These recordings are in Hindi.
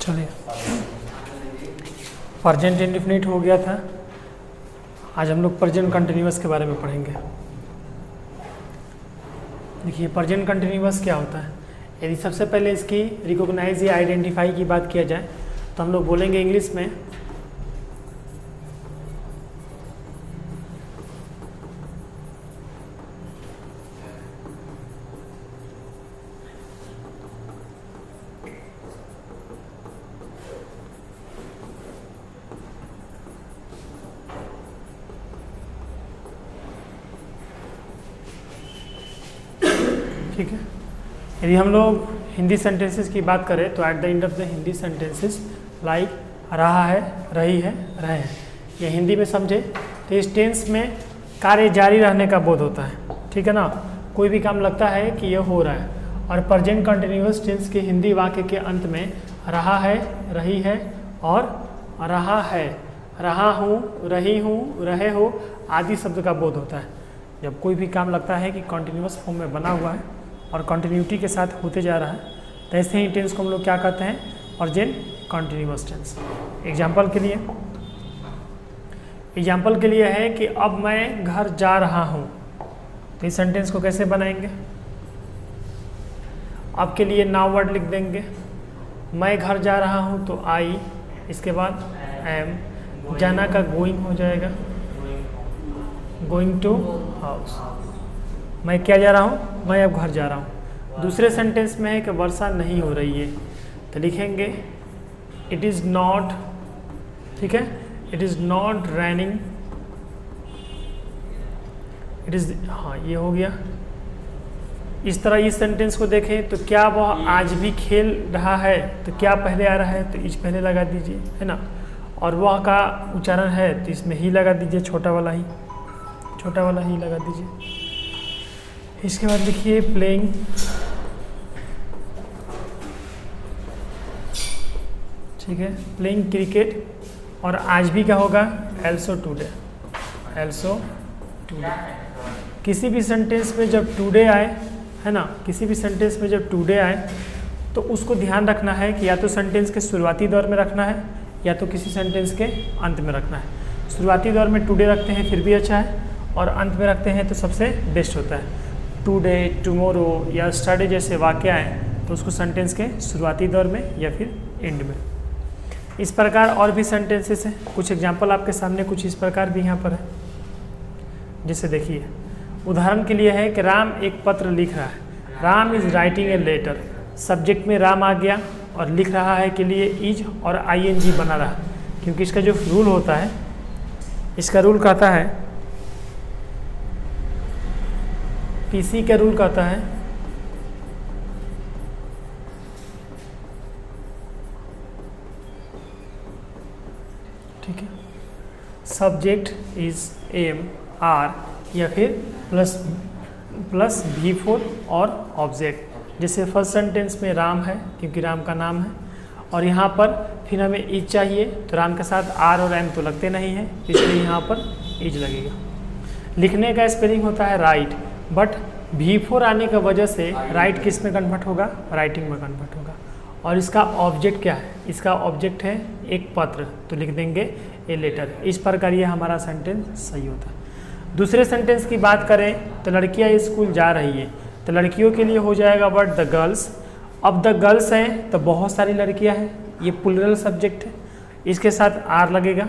चलिए, प्रेजेंट इंडेफिनिट हो गया था। आज हम लोग प्रेजेंट कंटिन्यूअस के बारे में पढ़ेंगे। देखिए, प्रेजेंट कंटिन्यूअस क्या होता है। यदि सबसे पहले इसकी रिकॉग्नाइज या आइडेंटिफाई की बात किया जाए तो हम लोग बोलेंगे इंग्लिश में ठीक है। यदि हम लोग हिंदी सेंटेंसेस की बात करें तो at the end of the Hindi sentences like रहा है, रही है, रहे हैं, ये हिंदी में समझे तो इस टेंस में कार्य जारी रहने का बोध होता है। ठीक है ना, कोई भी काम लगता है कि ये हो रहा है। और प्रेजेंट कंटिन्यूअस टेंस के हिंदी वाक्य के अंत में रहा है, रही है और रहा है, रहा हूँ, रही हूँ, रहे हो आदि शब्द का बोध होता है। जब कोई भी काम लगता है कि कॉन्टिन्यूअस फॉर्म में बना हुआ है और कंटिन्यूटी के साथ होते जा रहा है, तो ऐसे ही टेंस को हम लोग क्या कहते हैं, प्रेजेंट कंटिन्यूअस टेंस। एग्जाम्पल के लिए है कि अब मैं घर जा रहा हूँ, तो इस सेंटेंस को कैसे बनाएंगे। अब के लिए नाउ वर्ड लिख देंगे। मैं घर जा रहा हूँ तो आई, इसके बाद एम, जाना का गोइंग हो जाएगा, गोइंग टू हाउस। मैं क्या जा रहा हूँ, मैं अब घर जा रहा हूँ। दूसरे सेंटेंस में है कि वर्षा नहीं हो रही है, तो लिखेंगे इट इज़ नॉट, ठीक है, it is not raining, it is, हाँ ये हो गया। इस तरह इस सेंटेंस को देखें तो क्या वह आज भी खेल रहा है, तो क्या पहले आ रहा है तो इज पहले लगा दीजिए, है ना। और वह का उच्चारण है तो इसमें ही लगा दीजिए, छोटा वाला ही लगा दीजिए। इसके बाद लिखिए प्लेइंग, ठीक है, प्लेइंग क्रिकेट। और आज भी क्या होगा, एल्सो टुडे, एल्सो टुडे। किसी भी सेंटेंस में जब टुडे आए, है ना, किसी भी सेंटेंस में जब टुडे आए तो उसको ध्यान रखना है कि या तो सेंटेंस के शुरुआती दौर में रखना है या तो किसी सेंटेंस के अंत में रखना है। शुरुआती दौर में टुडे रखते हैं फिर भी अच्छा है, और अंत में रखते हैं तो सबसे बेस्ट होता है। टुडे, टुमोरो या स्टरडे जैसे वाक्य आए तो उसको सेंटेंस के शुरुआती दौर में या फिर एंड में। इस प्रकार और भी सेंटेंसेस हैं, कुछ एग्जांपल आपके सामने कुछ इस प्रकार भी यहाँ पर है। जैसे देखिए, उदाहरण के लिए है कि राम एक पत्र लिख रहा है, Ram is writing a letter. Subject में राम आ गया और लिख रहा है के लिए इज और आईएनजी बना रहा, क्योंकि इसका जो रूल होता है, इसका रूल कहता है, पीसी का रूल कहता है ठीक है, सब्जेक्ट इज एम आर या फिर प्लस V4 और ऑब्जेक्ट। जैसे फर्स्ट सेंटेंस में राम है क्योंकि राम का नाम है, और यहाँ पर फिर हमें इज चाहिए तो राम के साथ आर और एम तो लगते नहीं हैं, इसलिए यहाँ पर इज लगेगा। लिखने का स्पेलिंग होता है राइट, बट V4 आने की वजह से राइट किस में कन्वर्ट होगा, राइटिंग में कन्वर्ट होगा। और इसका ऑब्जेक्ट क्या है, इसका ऑब्जेक्ट है एक पत्र, तो लिख देंगे ए लेटर। इस प्रकार ये हमारा सेंटेंस सही होता है। दूसरे सेंटेंस की बात करें तो लड़कियां स्कूल जा रही है, तो लड़कियों के लिए हो जाएगा वर्ड द गर्ल्स। अब द गर्ल्स हैं तो बहुत सारी लड़कियां हैं, ये प्लूरल सब्जेक्ट है, इसके साथ आर लगेगा।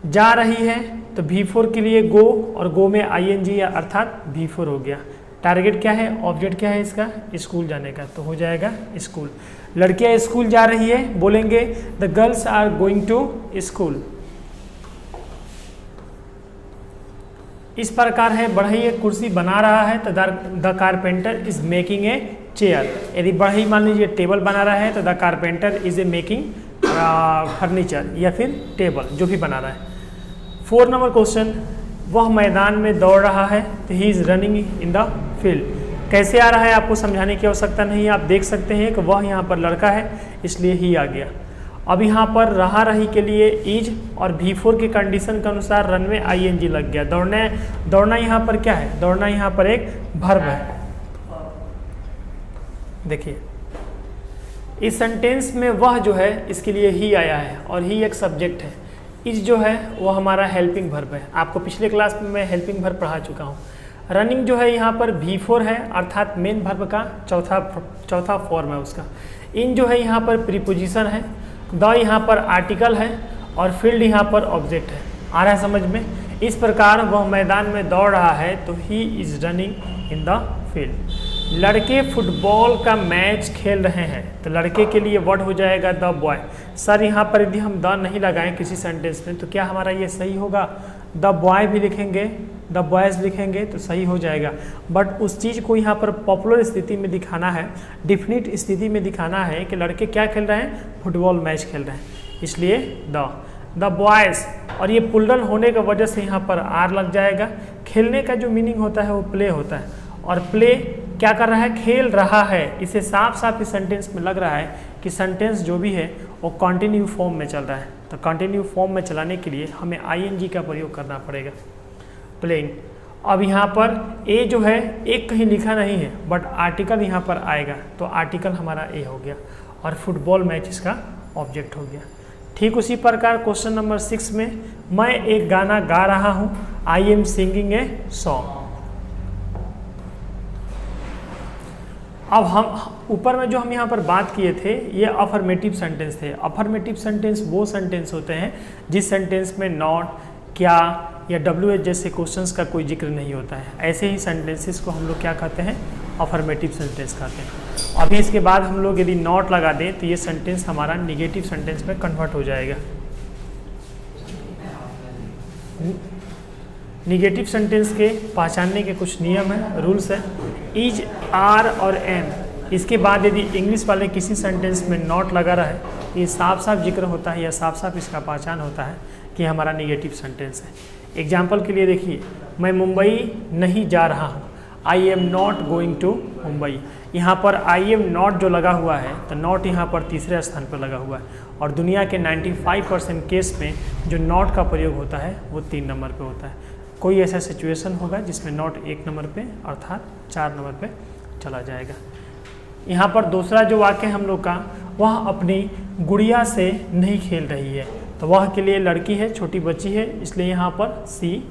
जा रही है तो V4 के लिए गो, और गो में ING या अर्थात V4 हो गया। टारगेट क्या है, ऑब्जेक्ट क्या है इसका, स्कूल जाने का, तो हो जाएगा स्कूल। लड़कियां स्कूल जा रही है, बोलेंगे the girls are going to school. इस प्रकार है, बढ़ई एक कुर्सी बना रहा है तो the carpenter is making a chair. यदि बढ़ई मान लीजिए टेबल बना रहा है तो the carpenter is a making furniture या फिर टेबल, जो भी बना रहा है। 4 नंबर क्वेश्चन, वह मैदान में दौड़ रहा है तो he is running in the field. कैसे आ रहा है आपको समझाने की आवश्यकता नहीं है, आप देख सकते हैं कि वह यहाँ पर लड़का है इसलिए ही आ गया। अब यहाँ पर रहा रही के लिए इज और V4 की कंडीशन के अनुसार रन में ING लग गया। दौड़ना यहाँ पर क्या है, दौड़ना यहाँ पर एक वर्ब है। देखिए इस सेंटेंस में वह जो है इसके लिए ही आया है और ही एक सब्जेक्ट है। इज जो है वो हमारा हेल्पिंग वर्ब है। आपको पिछले क्लास में मैं हेल्पिंग वर्ब पढ़ा चुका हूँ। रनिंग जो है यहाँ पर V4 है अर्थात मेन वर्ब का चौथा फॉर्म है उसका। इन जो है यहाँ पर प्रीपोजिशन है, द यहाँ पर आर्टिकल है और फील्ड यहाँ पर ऑब्जेक्ट है। आ रहा है समझ में? इस प्रकार वह मैदान में दौड़ रहा है तो he is running in the field. लड़के फुटबॉल का मैच खेल रहे हैं तो लड़के के लिए वर्ड हो जाएगा द बॉय। सर यहाँ पर यदि हम द नहीं लगाएं किसी सेंटेंस में तो क्या हमारा ये सही होगा? द बॉय भी लिखेंगे, द बॉयज़ लिखेंगे तो सही हो जाएगा। बट उस चीज़ को यहाँ पर पॉपुलर स्थिति में दिखाना है, डिफिनिट स्थिति में दिखाना है कि लड़के क्या खेल रहे हैं? फुटबॉल मैच खेल रहे हैं, इसलिए द बॉयज़। और ये प्लूरल होने की वजह से यहाँ पर आर लग जाएगा। खेलने का जो मीनिंग होता है वो प्ले होता है और प्ले क्या कर रहा है? खेल रहा है। इसे साफ साफ इस सेंटेंस में लग रहा है कि सेंटेंस जो भी है वो कंटिन्यू फॉर्म में चल रहा है। तो कंटिन्यू फॉर्म में चलाने के लिए हमें आईएनजी का प्रयोग करना पड़ेगा, प्लेइंग। अब यहाँ पर ए जो है एक कहीं लिखा नहीं है बट आर्टिकल यहाँ पर आएगा तो आर्टिकल हमारा ए हो गया और फुटबॉल मैच इसका ऑब्जेक्ट हो गया। ठीक उसी प्रकार क्वेश्चन नंबर 6 में मैं एक गाना गा रहा हूँ, I am singing a song. अब हम ऊपर में जो हम यहाँ पर बात किए थे ये अफर्मेटिव सेंटेंस थे। अफर्मेटिव सेंटेंस वो सेंटेंस होते हैं जिस सेंटेंस में नॉट, क्या या WH जैसे क्वेश्चंस का कोई जिक्र नहीं होता है। ऐसे ही सेंटेंसेस को हम लोग क्या कहते हैं? अफर्मेटिव सेंटेंस कहते हैं। अभी इसके बाद हम लोग यदि नॉट लगा दें तो ये सेंटेंस हमारा निगेटिव सेंटेंस में कन्वर्ट हो जाएगा। निगेटिव सेंटेंस के पहचानने के कुछ नियम हैं, रूल्स हैं। इज, आर और एम, इसके बाद यदि इंग्लिश वाले किसी सेंटेंस में नॉट लगा रहा है ये साफ साफ जिक्र होता है या साफ साफ इसका पहचान होता है कि हमारा निगेटिव सेंटेंस है। एग्जाम्पल के लिए देखिए, मैं मुंबई नहीं जा रहा हूँ, I am not going to Mumbai. यहाँ पर आई एम नॉट जो लगा हुआ है तो नॉट यहाँ पर तीसरे स्थान पर लगा हुआ है और दुनिया के 95% केस में जो नॉट का प्रयोग होता है वो 3 नंबर पे होता है। कोई ऐसा सिचुएशन होगा जिसमें नॉट 1 नंबर पे अर्थात 4 नंबर पे चला जाएगा। यहाँ पर दूसरा जो वाक्य हम लोग का, वह अपनी गुड़िया से नहीं खेल रही है तो वह के लिए लड़की है, छोटी बच्ची है, इसलिए यहाँ पर सी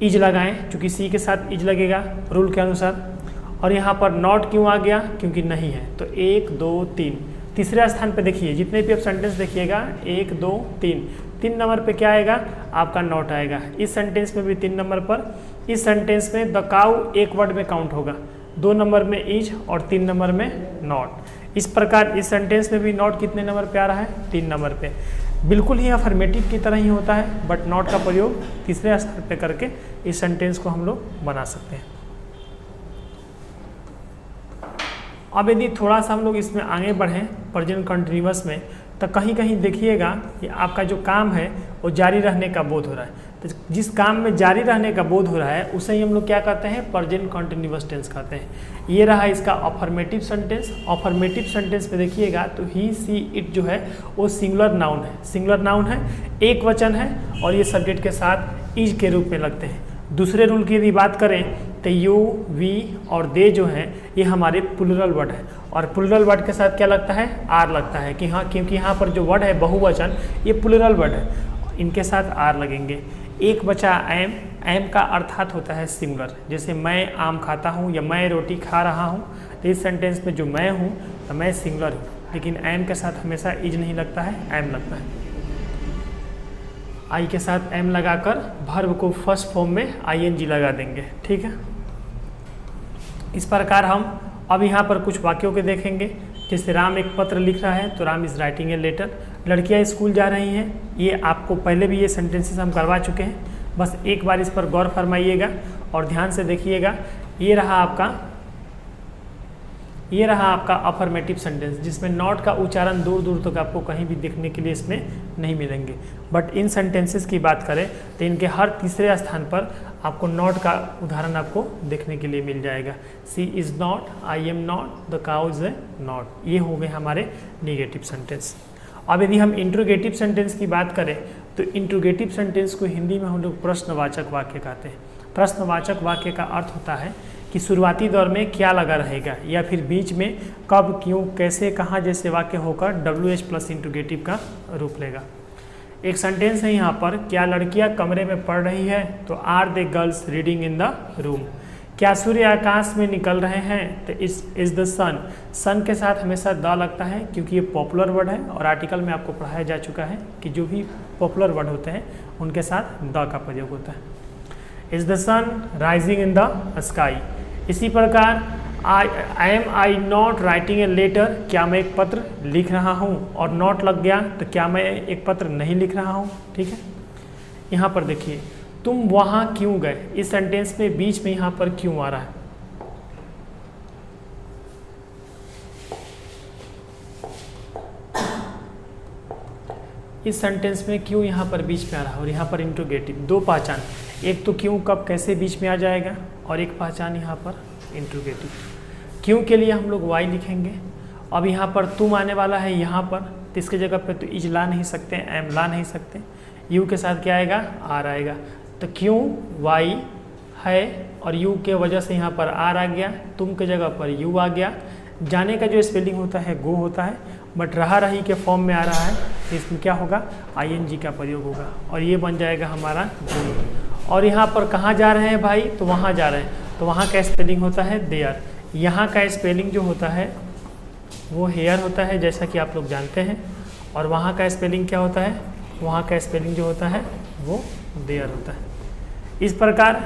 इज लगाएं, चूँकि सी के साथ इज लगेगा रूल के अनुसार। और यहाँ पर नॉट क्यों आ गया? क्योंकि नहीं है। तो 1 2 3 तीसरे स्थान पे देखिए, जितने भी आप सेंटेंस देखिएगा 1 2 3 नंबर पे क्या आएगा? आपका नॉट आएगा। इस सेंटेंस में भी 3 नंबर पर। इस सेंटेंस में द काउ एक वर्ड में काउंट होगा, 2 नंबर में इज और 3 नंबर में नॉट। इस प्रकार इस सेंटेंस में भी नॉट कितने नंबर पे आ रहा है? 3 नंबर पे। बिल्कुल ही अफर्मेटिव की तरह ही होता है बट नॉट का प्रयोग तीसरे स्थान पे करके इस सेंटेंस को हम लोग बना सकते हैं। अब यदि थोड़ा सा हम लोग इसमें आगे बढ़ें प्रेजेंट कंटिन्यूअस में तो कहीं कहीं देखिएगा कि आपका जो काम है वो जारी रहने का बोध हो रहा है। तो जिस काम में जारी रहने का बोध हो रहा है उसे ही हम लोग क्या कहते हैं? प्रेजेंट कंटिन्यूअस टेंस कहते हैं। ये रहा इसका अफर्मेटिव सेंटेंस। अफर्मेटिव सेंटेंस पे देखिएगा तो ही, सी, इट जो है वो सिंगुलर नाउन है। सिंगुलर नाउन है, एक वचन है और ये सब्जेक्ट के साथ इज के रूप में लगते हैं। दूसरे रूल की यदि बात करें तो यू, वी और दे जो हैं ये हमारे प्लूरल वर्ड है और प्लूरल वर्ड के साथ क्या लगता है? आर लगता है कि हाँ, क्योंकि यहाँ पर जो वर्ड है बहुवचन ये प्लूरल वर्ड है, इनके साथ आर लगेंगे। एक बचा एम, एम का अर्थात होता है सिंगुलर। जैसे मैं आम खाता हूँ या मैं रोटी खा रहा हूँ तो इस सेंटेंस में जो मैं हूँ तो मैं सिंगुलर हूँ, लेकिन एम के साथ हमेशा इज नहीं लगता है, एम लगता है। आई के साथ एम लगाकर वर्ब को फर्स्ट फॉर्म में आईएनजी लगा देंगे। ठीक है, इस प्रकार हम अब यहाँ पर कुछ वाक्यों के देखेंगे। जैसे राम एक पत्र लिख रहा है तो Ram is writing a letter. लड़कियाँ स्कूल जा रही हैं, ये आपको पहले भी ये सेंटेंसेस हम करवा चुके हैं, बस एक बार इस पर गौर फरमाइएगा और ध्यान से देखिएगा। ये रहा आपका अफर्मेटिव सेंटेंस जिसमें नॉट का उच्चारण दूर दूर तक आपको कहीं भी देखने के लिए इसमें नहीं मिलेंगे। बट इन सेंटेंसेस की बात करें तो इनके हर तीसरे स्थान पर आपको नॉट का उदाहरण आपको देखने के लिए मिल जाएगा। She is not, I am not, the cow is a not. ये हो गए हमारे निगेटिव सेंटेंस। अब यदि हम इंट्रोगेटिव सेंटेंस की बात करें तो इंट्रोगेटिव सेंटेंस को हिंदी में हम लोग प्रश्नवाचक वाक्य कहते हैं। प्रश्नवाचक वाक्य का अर्थ होता है कि शुरुआती दौर में क्या लगा रहेगा, या फिर बीच में कब, क्यों, कैसे, कहाँ जैसे वाक्य होकर WH प्लस इंट्रोगेटिव का रूप लेगा। एक सेंटेंस है यहाँ पर, क्या लड़कियाँ कमरे में पढ़ रही है, तो are they girls reading in the room. क्या सूर्य आकाश में निकल रहे हैं, तो इज द सन। सन के साथ हमेशा द लगता है क्योंकि ये पॉपुलर वर्ड है, और आर्टिकल में आपको पढ़ाया जा चुका है कि जो भी पॉपुलर वर्ड होते हैं उनके साथ द का प्रयोग होता है। Is the sun rising in the sky. इसी प्रकार I not writing a letter, क्या मैं एक पत्र लिख रहा हूँ, और नॉट लग गया तो क्या मैं एक पत्र नहीं लिख रहा हूँ। ठीक है, यहाँ पर देखिए, तुम वहाँ क्यों गए, इस सेंटेंस में बीच में यहाँ पर क्यों आ रहा है। इस सेंटेंस में क्यों यहाँ पर बीच में आ रहा है, और यहाँ पर इंट्रोगेटिव। दो पहचान, एक तो क्यों कब कैसे बीच में आ जाएगा, और एक पहचान यहाँ पर इंट्रोगेटिव। क्यों के लिए हम लोग वाई लिखेंगे। अब यहाँ पर तुम आने वाला है यहाँ पर, तो इसके जगह पे तो इज ला नहीं सकते, एम ला नहीं सकते, यू के साथ क्या आएगा, आर आएगा। तो क्यों वाई है, और यू के वजह से यहाँ पर आर आ गया, तुम के जगह पर यू आ गया। जाने का जो स्पेलिंग होता है गो होता है, बट रहा रही के फॉर्म में आ रहा है, तो इसमें क्या होगा, ING का प्रयोग होगा, और ये बन जाएगा हमारा गो। और यहाँ पर कहाँ जा रहे हैं भाई, तो वहाँ जा रहे हैं, तो वहाँ का स्पेलिंग होता है देयर। यहाँ का स्पेलिंग जो होता है वो हेयर होता है, जैसा कि आप लोग जानते हैं, और वहाँ का स्पेलिंग क्या होता है, वहाँ का स्पेलिंग जो होता है वो देयर होता है। इस प्रकार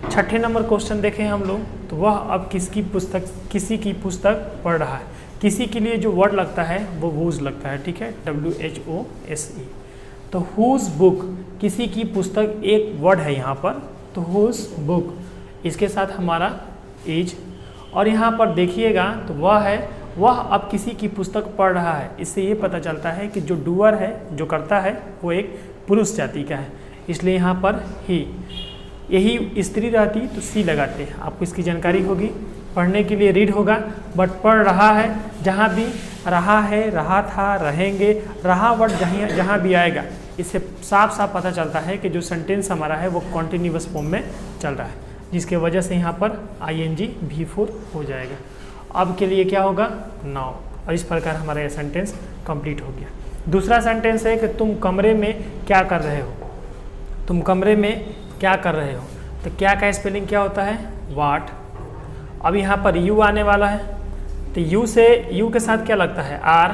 छठे नंबर क्वेश्चन देखें हम लोग, तो वह अब किसी की पुस्तक पढ़ रहा है। किसी के लिए जो वर्ड लगता है वो whose लगता है, ठीक है, WHOSE। तो whose बुक, किसी की पुस्तक एक वर्ड है यहाँ पर, तो whose बुक, इसके साथ हमारा इज। और यहाँ पर देखिएगा तो वह है, वह अब किसी की पुस्तक पढ़ रहा है। इससे ये पता चलता है कि जो डूअर है, जो करता है, वो एक पुरुष जाति का है, इसलिए यहाँ पर ही। यही स्त्री रहती तो सी लगाते हैं, आपको इसकी जानकारी होगी। पढ़ने के लिए रीड होगा, बट पढ़ रहा है, जहाँ भी रहा है, रहा था, रहेंगे, रहा वर्ड जहाँ भी आएगा, इससे साफ साफ पता चलता है कि जो सेंटेंस हमारा है वो कॉन्टिन्यूअस फॉर्म में चल रहा है, जिसके वजह से यहाँ पर ING V4 हो जाएगा। अब के लिए क्या होगा, नाउ। और इस प्रकार हमारा यह सेंटेंस कंप्लीट हो गया। दूसरा सेंटेंस है कि तुम कमरे में क्या कर रहे हो। तुम कमरे में क्या कर रहे हो, तो क्या का स्पेलिंग क्या होता है, वाट। अब यहाँ पर यू आने वाला है, तो यू के साथ क्या लगता है, आर,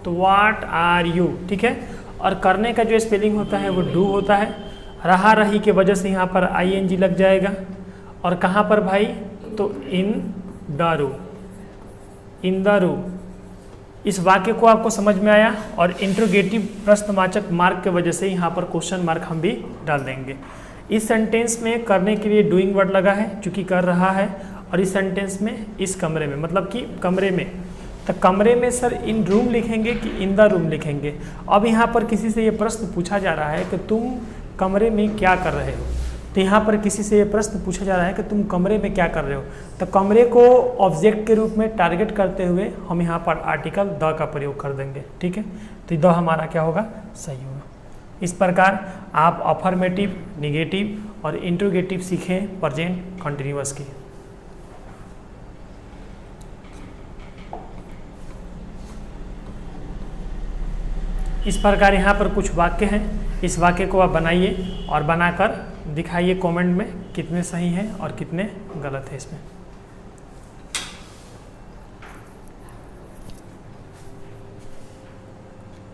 तो वाट आर यू, ठीक है। और करने का जो स्पेलिंग होता है वो डू होता है। रहा रही के वजह से यहाँ पर ING लग जाएगा। और कहाँ पर भाई, तो इन the room, in the room. इस वाक्य को आपको समझ में आया, और इंट्रोगेटिव प्रश्नवाचक मार्क के वजह से यहाँ पर क्वेश्चन मार्क हम भी डाल देंगे। इस सेंटेंस में करने के लिए डूइंग वर्ड लगा है, चूँकि कर रहा है, और इस सेंटेंस में इस कमरे में, मतलब कि कमरे में, तो कमरे में सर इन रूम लिखेंगे कि इन द रूम लिखेंगे। अब यहाँ पर किसी से ये प्रश्न पूछा जा रहा है कि तुम कमरे में क्या कर रहे हो, तो यहाँ पर किसी से ये प्रश्न पूछा जा रहा है कि तुम कमरे में क्या कर रहे हो, तो कमरे को ऑब्जेक्ट के रूप में टारगेट करते हुए हम यहाँ पर आर्टिकल द का प्रयोग कर देंगे, ठीक है। तो द हमारा क्या होगा, सही होगा। इस प्रकार आप अफर्मेटिव, निगेटिव और इंट्रोगेटिव सीखें प्रेजेंट कंटिन्यूअस की। इस प्रकार यहाँ पर कुछ वाक्य हैं, इस वाक्य को आप बनाइए और बनाकर दिखाइए कमेंट में कितने सही हैं और कितने गलत हैं इसमें।